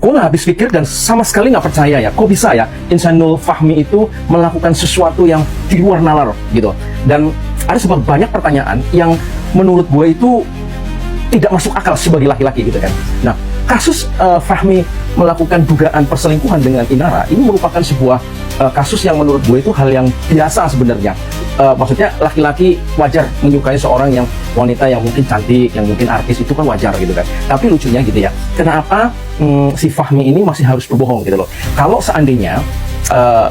gue nggak habis pikir dan sama sekali nggak percaya ya, kok bisa ya Insanul Fahmi itu melakukan sesuatu yang di luar nalar gitu. Dan ada sebuah banyak pertanyaan yang menurut gue itu tidak masuk akal sebagai laki-laki gitu kan. Nah, kasus Fahmi melakukan dugaan perselingkuhan dengan Inara ini merupakan sebuah kasus yang menurut gue itu hal yang biasa sebenarnya. Maksudnya laki-laki wajar menyukai seorang yang wanita yang mungkin cantik, yang mungkin artis, itu kan wajar gitu kan. Tapi lucunya gitu ya, kenapa si Fahmi ini masih harus berbohong gitu loh. Kalau seandainya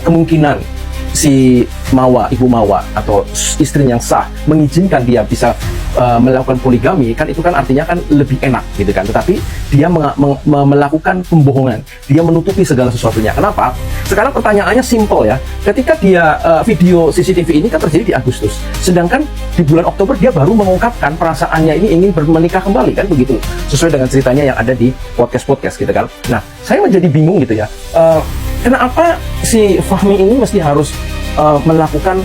kemungkinan si Mawa, ibu Mawa atau istri yang sah mengizinkan dia bisa melakukan poligami, kan itu kan artinya kan lebih enak gitu kan. Tetapi dia melakukan pembohongan, dia menutupi segala sesuatunya. Kenapa? Sekarang pertanyaannya simpel ya. Ketika dia video CCTV ini kan terjadi di Agustus, sedangkan di bulan Oktober dia baru mengungkapkan perasaannya ini ingin menikah kembali, kan begitu, sesuai dengan ceritanya yang ada di podcast gitu kan. Nah, saya menjadi bingung gitu ya, kenapa si Fahmi ini mesti harus melakukan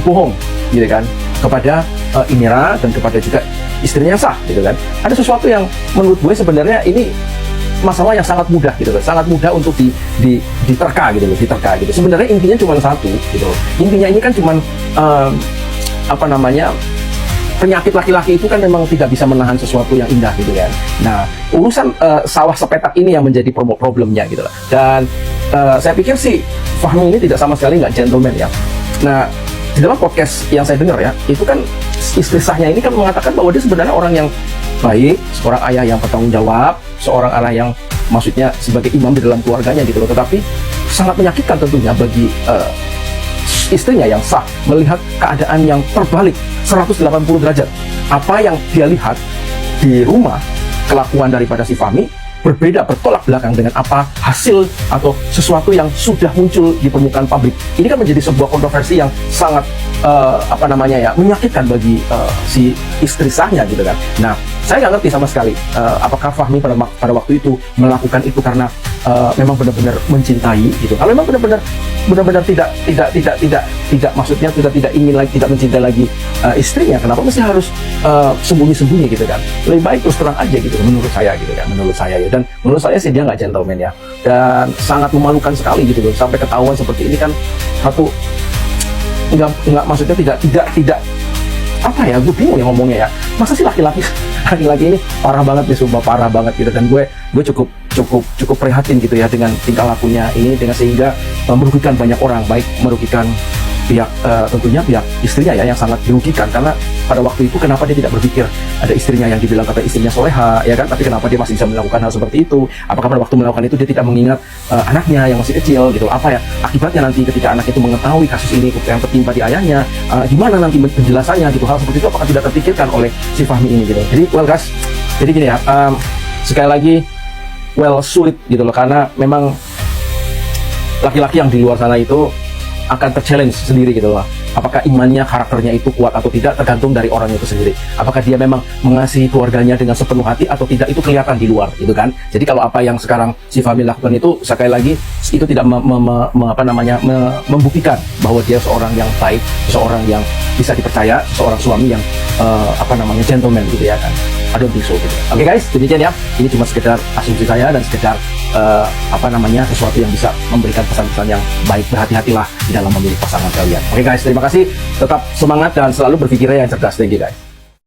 bohong gitu kan kepada Inira dan kepada juga istrinya yang sah gitu kan. Ada sesuatu yang menurut gue sebenarnya ini masalah yang sangat mudah gitu kan, sangat mudah untuk diterka gitu loh, diterka gitu. Sebenarnya intinya cuma satu gitu. Intinya ini kan cuma apa namanya, penyakit laki-laki itu kan memang tidak bisa menahan sesuatu yang indah gitu kan. Nah, urusan sawah sepetak ini yang menjadi problemnya gitu loh. Dan saya pikir sih Fahmi ini tidak sama sekali nggak gentleman ya. Nah, di dalam podcast yang saya dengar ya, itu kan istri sahnya ini kan mengatakan bahwa dia sebenarnya orang yang baik, seorang ayah yang bertanggung jawab, seorang ayah yang maksudnya sebagai imam di dalam keluarganya gitu loh. Tetapi sangat menyakitkan tentunya bagi istrinya yang sah melihat keadaan yang terbalik 180 derajat. Apa yang dia lihat di rumah, kelakuan daripada si Fahmi berbeda, bertolak belakang dengan apa hasil atau sesuatu yang sudah muncul di permukaan publik. Ini kan menjadi sebuah kontroversi yang sangat apa namanya ya, menyakitkan bagi si istri sahnya gitu kan. Nah, saya nggak ngerti sama sekali apakah Fahmi pada waktu itu melakukan itu karena memang benar-benar mencintai gitu. Kalau memang benar-benar tidak maksudnya sudah tidak ingin lagi, tidak mencintai lagi istrinya, kenapa mesti harus sembunyi-sembunyi gitu kan. Lebih baik terus terang aja gitu menurut saya gitu kan, menurut saya ya. Dan menurut saya sih dia nggak gentleman ya, dan sangat memalukan sekali gitu loh, sampai ketahuan seperti ini kan. Satu, nggak maksudnya tidak apa ya, gue bingung ya ngomongnya ya. Masa sih laki-laki ini parah banget nih, sumpah parah banget gitu. Dan gue cukup prihatin gitu ya dengan tingkah lakunya ini, dengan sehingga merugikan banyak orang, baik merugikan pihak tentunya pihak istrinya ya, yang sangat dirugikan. Karena pada waktu itu kenapa dia tidak berpikir, ada istrinya yang dibilang kata istrinya soleha ya kan, tapi kenapa dia masih bisa melakukan hal seperti itu? Apakah pada waktu melakukan itu dia tidak mengingat anaknya yang masih kecil gitu? Apa ya akibatnya nanti ketika anak itu mengetahui kasus ini yang tertimpa di ayahnya, gimana nanti penjelasannya gitu? Hal seperti itu apakah tidak terpikirkan oleh si Fahmi ini gitu? Jadi well guys, jadi gini ya, sekali lagi sulit gitu loh, karena memang laki-laki yang di luar sana itu akan ter-challenge sendiri gitu loh. Apakah imannya, karakternya itu kuat atau tidak, tergantung dari orang itu sendiri. Apakah dia memang mengasihi keluarganya dengan sepenuh hati atau tidak, itu kelihatan di luar gitu kan. Jadi kalau apa yang sekarang si Fahmi lakukan itu, sekali lagi itu tidak membuktikan bahwa dia seorang yang baik, seorang yang bisa dipercaya, seorang suami yang gentleman gitu ya kan. I don't think so gitu. Oke guys, demikian ya. Ini cuma sekedar asumsi saya dan sekedar sesuatu yang bisa memberikan pesan-pesan yang baik. Berhati-hatilah di dalam memilih pasangan kalian. Oke guys, terima kasih. Tetap semangat dan selalu berpikirnya yang cerdas. Thank you guys.